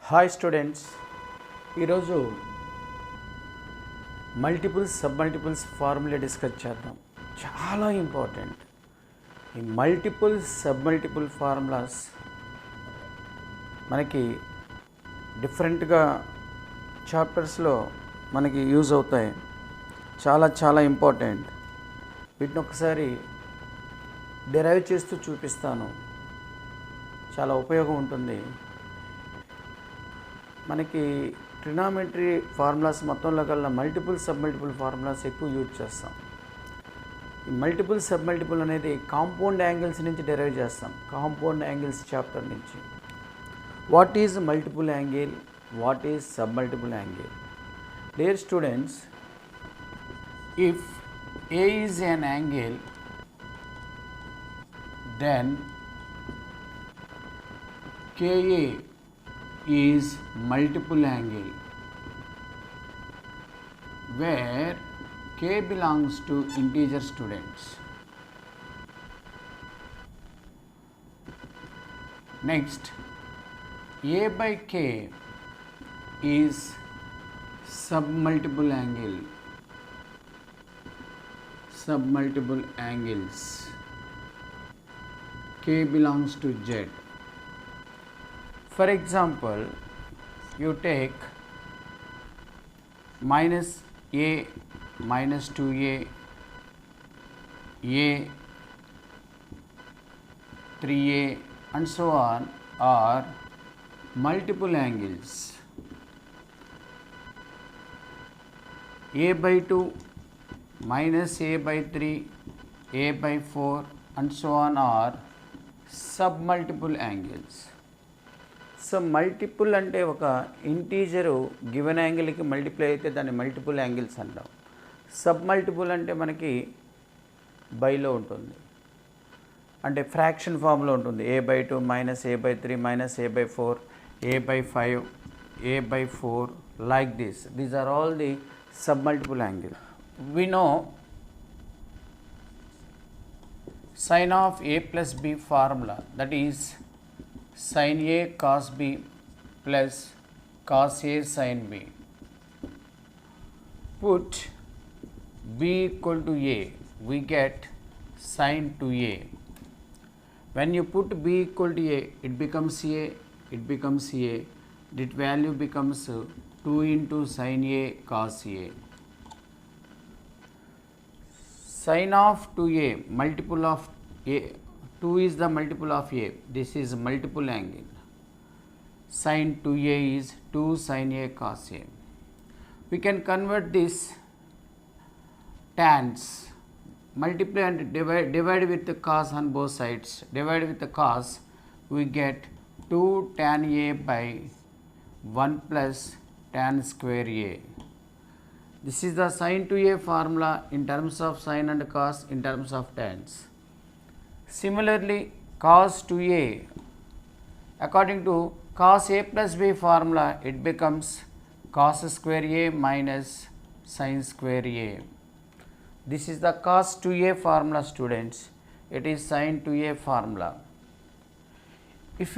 Hi students, ఈరోజు multiples sub multiples formula discuss చేద్దాం. చాలా ఇంపార్టెంట్. ఈ మల్టిపుల్స్ సబ్ మల్టిపుల్ ఫార్ములాస్ మనకి డిఫరెంట్గా చాప్టర్స్లో మనకి యూజ్ అవుతాయి. చాలా ఇంపార్టెంట్. వీటిని ఒకసారి డిరైవ్ చేస్తూ చూపిస్తాను. చాలా ఉపయోగం ఉంటుంది. మనకి ట్రినామెట్రీ ఫార్ములాస్ మొత్తంలో కల్లా మల్టిపుల్ సబ్ మల్టిపుల్ ఫార్ములాస్ ఎక్కువ యూజ్ చేస్తాం. ఈ మల్టిపుల్ సబ్ మల్టిపుల్ అనేది కాంపౌండ్ యాంగిల్స్ నుంచి డెరైవ్ చేస్తాం. కాంపౌండ్ యాంగిల్స్ చాప్టర్ నుంచి. What is multiple angle, what is sub multiple angle? Dear students, if A is an angle, then KA is multiple angle where K belongs to integer students. Next, A by K is submultiple angle. Submultiple angles. K belongs to Z. For example, you take minus A minus 2A, A 3A and so on are multiple angles. A by 2 minus A by 3, A by 4 and so on are submultiple angles. So multiple అంటే ఒక integer given యాంగిల్కి multiply అయితే దాన్ని multiple angles అంటాం. Sub multiple అంటే మనకి బైలో ఉంటుంది, అంటే fraction ఫామ్లో ఉంటుంది. A by 2 minus A by 3 minus A by 4, A by 5, A by 4 like this. These are all the submultiple angles. We know sin of A plus B formula, that is sin A cos B plus cos A sin B. Put B equal to A, we get sin 2A. When you put B equal to A, it becomes A, it becomes A. That value becomes 2 into sin A cos A. Sin of 2A, multiple of A, 2 is the multiple of A, this is multiple angle. Sin 2A is 2 sin A cos A. We can convert this tans, multiply and divide with the cos on both sides. Divide with the cos, we get 2 tan A by 1 plus tan square A. This is the sin 2A formula in terms of sin and cos, in terms of tans. Similarly, cos 2A, according to cos A plus B formula, it becomes cos square A minus sin square A. This is the cos 2A formula, students. It is sin 2A formula. If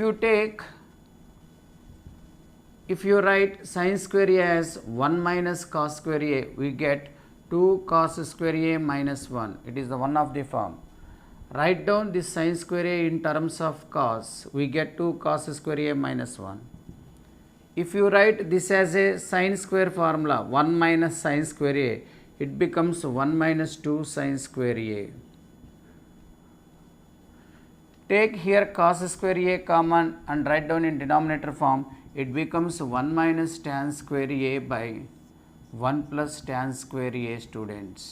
you write sin square A as 1 minus cos square A, we get 2 cos square A minus 1. It is the one of the form. Write down this sin square A in terms of cos, we get 2 cos square A minus 1. If you write this as a sin square formula, 1 minus sin square A, it becomes 1 minus 2 sin square A. Take here cos square A common and write down in denominator form. It becomes 1 minus tan square A by 1 plus tan square A, students.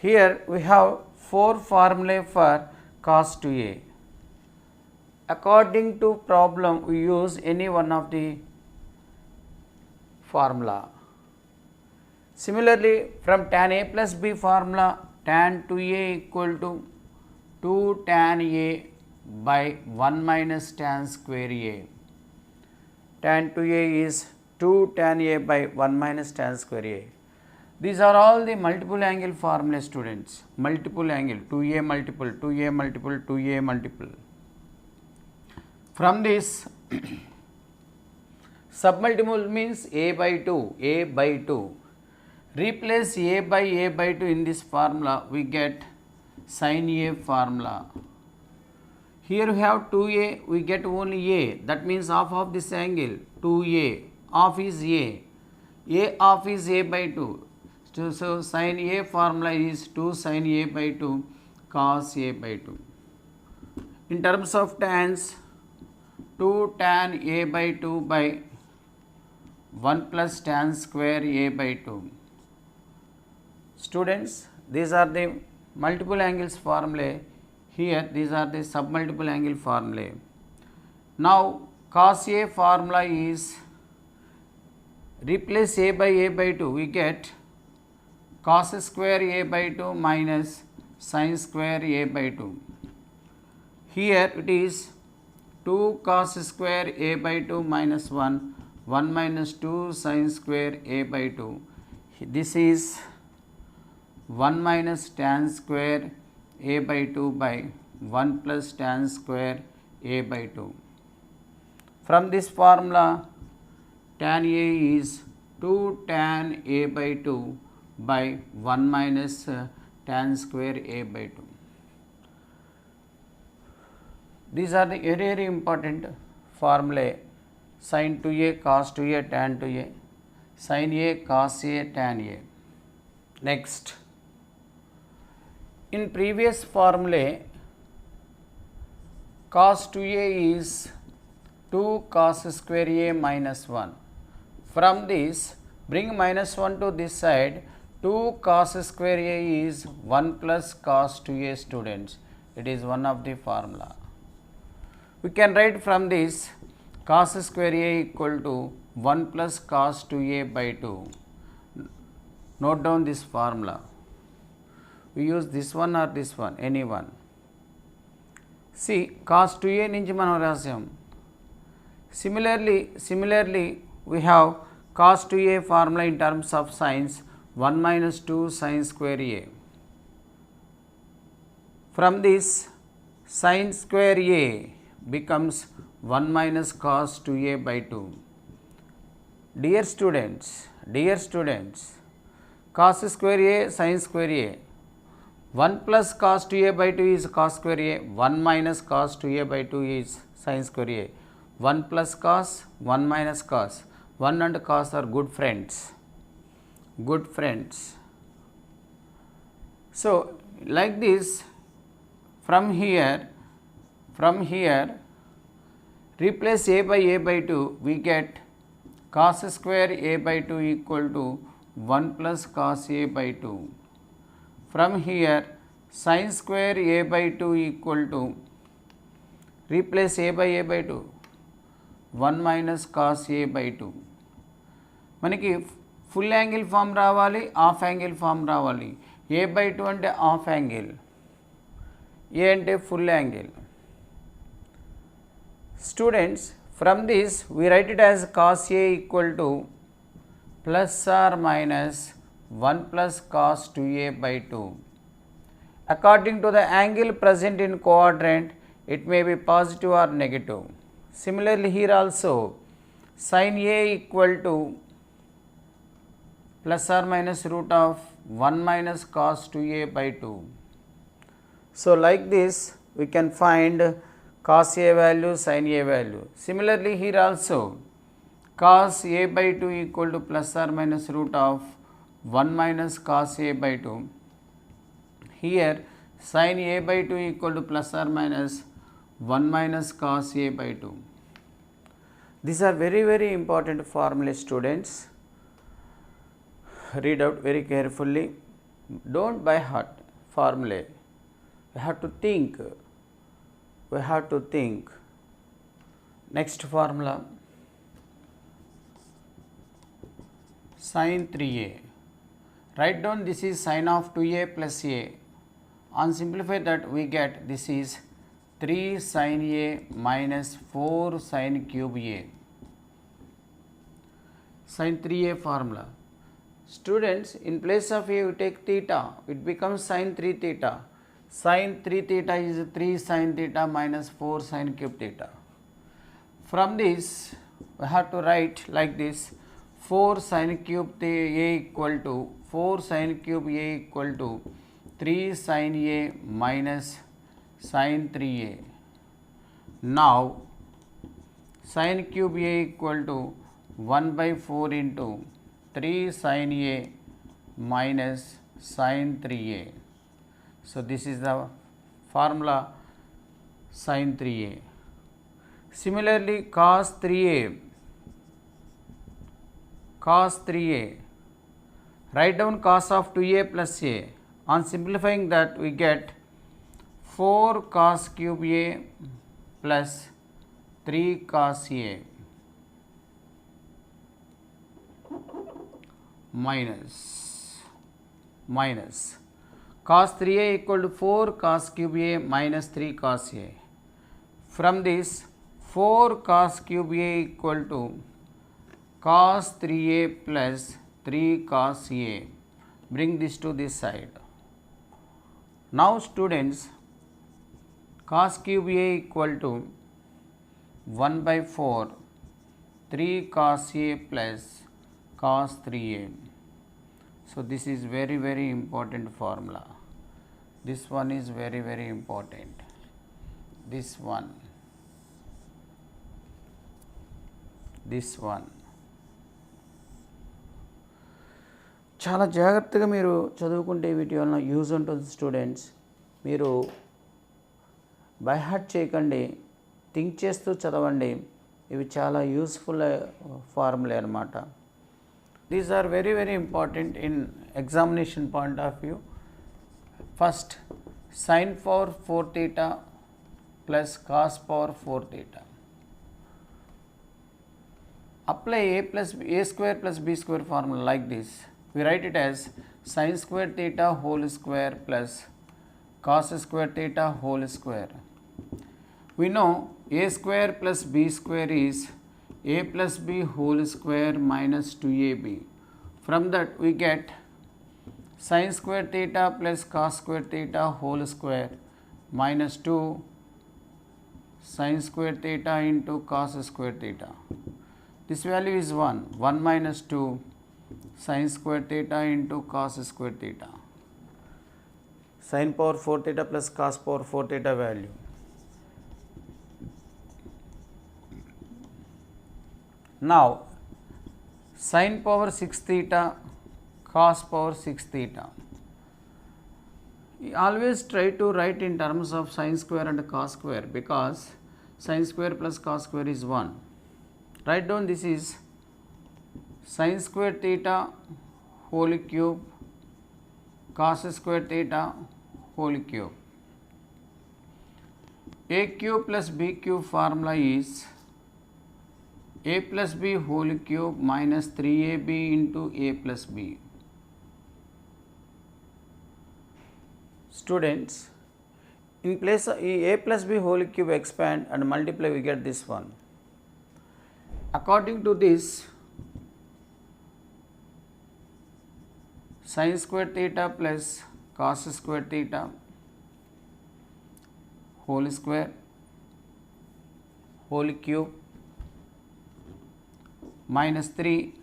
Here we have 4 formulae for cos 2A. According to problem, we use any one of the formula. Similarly, from tan A plus B formula, tan 2A equal to 2 tan A by 1 minus tan square A. Tan 2A is 2 tan A by 1 minus tan square A. These are all the multiple angle formula, students. Multiple angle, 2A multiple, 2A multiple, 2A multiple. From this submultiple means a by 2, a by 2. Replace a by 2 in this formula, we get sin a formula. Here we have 2a, we get only a, that means half of this angle 2a, half is a half is a by 2. So sin a formula is 2 sin a by 2 cos a by 2. In terms of tans, 2 tan a by 2 by 1 plus tan square a by 2. Students, these are the multiple angles formulae. Here these are the submultiple angle formulae. Now cos a formula is, replace a by 2, we get cos square a by 2 minus sin square a by 2. Here it is 2 cos square a by 2 minus 1, 1 minus 2 sin square a by 2. This is 1 minus tan square a by 2 by 1 plus tan square a by 2. From this formula, tan a is 2 tan a by 2 by 1 minus tan square a by 2. These are the very important formulae: sin 2a, cos 2a, tan 2a, sin a, cos a, tan a. Next, in previous formulae, cos 2a is 2 cos square a minus 1. From this, bring minus 1 to this side, 2 cos square a is 1 plus cos 2a, students. It is one of the formula. We can write from this cos square a equal to 1 plus cos 2a by 2. Note down this formula. We use this one or this one, any one. See, cos 2a నుంచి మనం రాసాం. Similarly, we have cos 2a formula in terms of sines, 1 minus 2 sin square a. From this, sin square a becomes 1 minus cos 2a by 2. Dear students, cos square a, sin square a. 1 plus cos 2a by 2 is cos square a, 1 minus cos 2a by 2 is sin square a. 1 plus cos, 1 minus cos. 1 and cos are good friends. So, like this, from here, replace a by 2, we get cos square a by 2 equal to 1 plus cos a by 2. From here, sin square a by 2 equal to, replace a by 2, 1 minus cos a by 2. మనకి full angle form రావాలి, half angle form రావాలి. a by 2 అంటే half angle, a అంటే full angle. Students, from this we write it as cos a equal to plus or minus 1 plus cos 2a by 2. According to the angle present in quadrant, it may be positive or negative. Similarly, here also, sin a equal to plus or minus root of 1 minus cos 2a by 2. So, like this, we can find cos a value, sin a value. Similarly, here also, cos a by 2 equal to plus or minus root of 1 minus cos a by 2. Here sin a by 2 equal to plus or minus 1 minus cos a by 2. These are very important formulae, students. Read out very carefully. Don't by heart formulae. We have to think. Next formula, sin 3a. Write down this is sin of 2a plus a. On simplify that, we get this is 3 sin a minus 4 sin cube a. Sin 3a formula. Students, in place of a we take theta, it becomes sin 3 theta. Sin 3 theta is 3 sin theta minus 4 sin cube theta. From this we have to write like this: 4 sin cube a equal to 4 sin cube a equal to 3 sin a minus sin 3a. Now sin cube a equal to 1 by 4 into 3 sin a minus sin 3a. So this is the formula sin 3a. Similarly, cos 3a, write down cos of 2a plus a. On simplifying that, we get 4 cos cube a plus 3 cos a minus cos 3a equal to 4 cos cube a minus 3 cos a. From this, 4 cos cube a equal to cos 3a plus 3 cos a. Bring this to this side. Now students, cos cube a equal to 1 by 4 3 cos a plus cos 3a. So this is very important formula. This one is very important. This one. చాలా జాగ్రత్తగా మీరు చదువుకుంటే వీటి వలన use ఉంటుంది students. మీరు by heart చేయకండి, think చేస్తూ చదవండి. ఇవి చాలా యూస్ఫుల్ ఫార్ములే అన్నమాట. These are very important in examination point of view. First, sin power 4 theta plus cos power 4 theta. Apply a square plus b square formula like this. We write it as sin square theta whole square plus cos square theta whole square. We know a square plus b square is a plus b whole square minus 2ab. From that we get sin square theta plus cos square theta whole square minus 2 sin square theta into cos square theta. This value is 1 minus 2 sin square theta into cos square theta. Sin power 4 theta plus cos power 4 theta value. Now sin power 6 theta cos power 6 theta. You always try to write in terms of sin square and cos square, because sin square plus cos square is 1. Write down this is sin square theta whole cube cos square theta whole cube. A cube plus b cube formula is a plus b whole cube minus 3ab into a plus b. Students, in place of a plus b whole cube expand and multiply, we get this one. According to this, sin square theta plus cos square theta whole square whole cube minus 3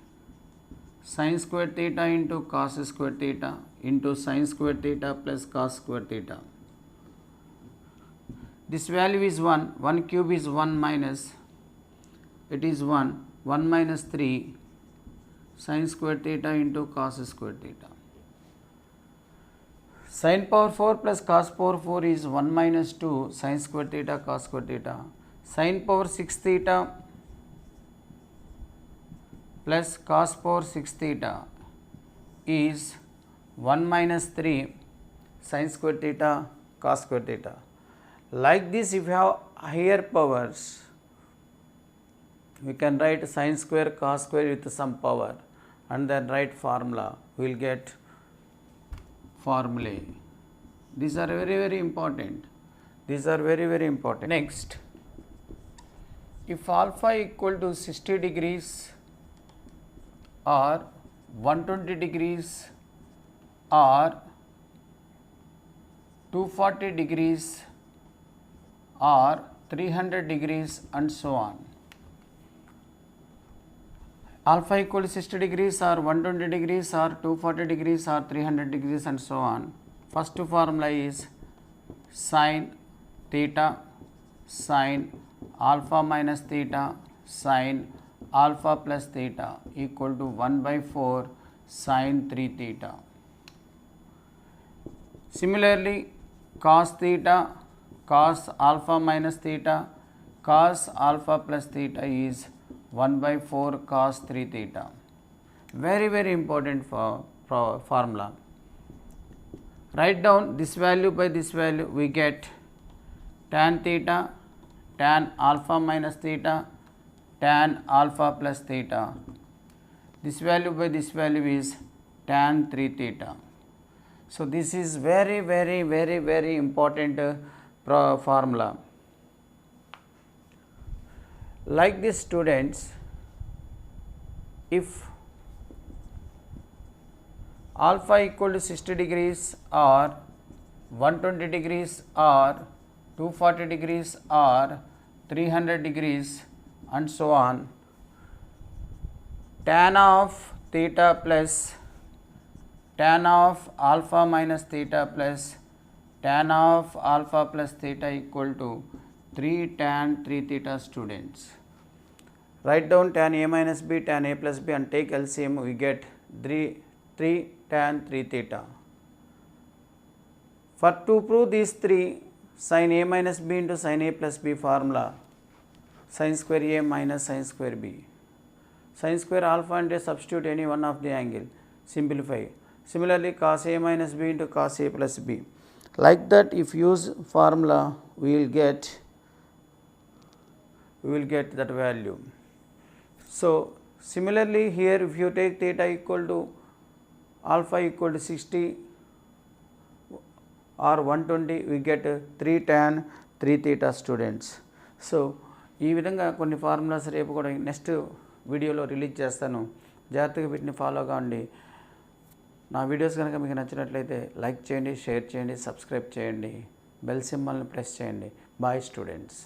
sin square theta into cos square theta into sin square theta plus cos square theta. This value is 1, 1 cube is 1 minus, it is 1 minus 3 sin square theta into cos square theta. Sin power 4 plus cos power 4 is 1 minus 2 sin square theta cos square theta. Sin power 6 theta plus cos power 6 theta is 1 minus 3 sin square theta cos square theta. Like this, if you have higher powers, we can write sin square cos square with some power and then write formula. We will get formulae. These are very important. Next, if alpha equal to 60 degrees or 120 degrees or 240 degrees or 300 degrees and so on, alpha equal to 60 degrees or 120 degrees or 240 degrees or 300 degrees and so on. First formula is sin theta sin alpha minus theta sin alpha plus theta equal to 1 by 4 sin 3 theta. Similarly, cos theta cos alpha minus theta cos alpha plus theta is 1 by 4 cos 3 theta. Very important formula. Write down this value by this value, we get tan theta tan alpha minus theta tan alpha plus theta. This value by this value is tan 3 theta. So this is very important formula. Like this, students, if alpha equal to 60 degrees or 120 degrees or 240 degrees or 300 degrees and so on, tan of theta plus tan of alpha minus theta plus tan of alpha plus theta equal to 3 tan 3 theta, students. Write down tan a minus b tan a plus b and take LCM, we get 3 tan 3 theta. For to prove these three, sin a minus b into sin a plus b formula, sin square a minus sin square b. Sin square alpha and substitute any one of the angle, simplify. Similarly, cos a minus b into cos a plus b. Like that, if use formula, we will get that value. So similarly, here if you take theta equal to alpha equal to 60 or 120, we get 3 tan 3 theta, students. So ఈ విధంగా కొన్ని formulas రేపు కూడా next వీడియోలో release చేస్తాను. జాగ్రత్తగా వీటిని follow కావండి. నా వీడియోస్ కనుక మీకు నచ్చినట్లయితే లైక్ చేయండి, షేర్ చేయండి, సబ్స్క్రైబ్ చేయండి, బెల్ సింబల్ని ప్రెస్ చేయండి. Bye students.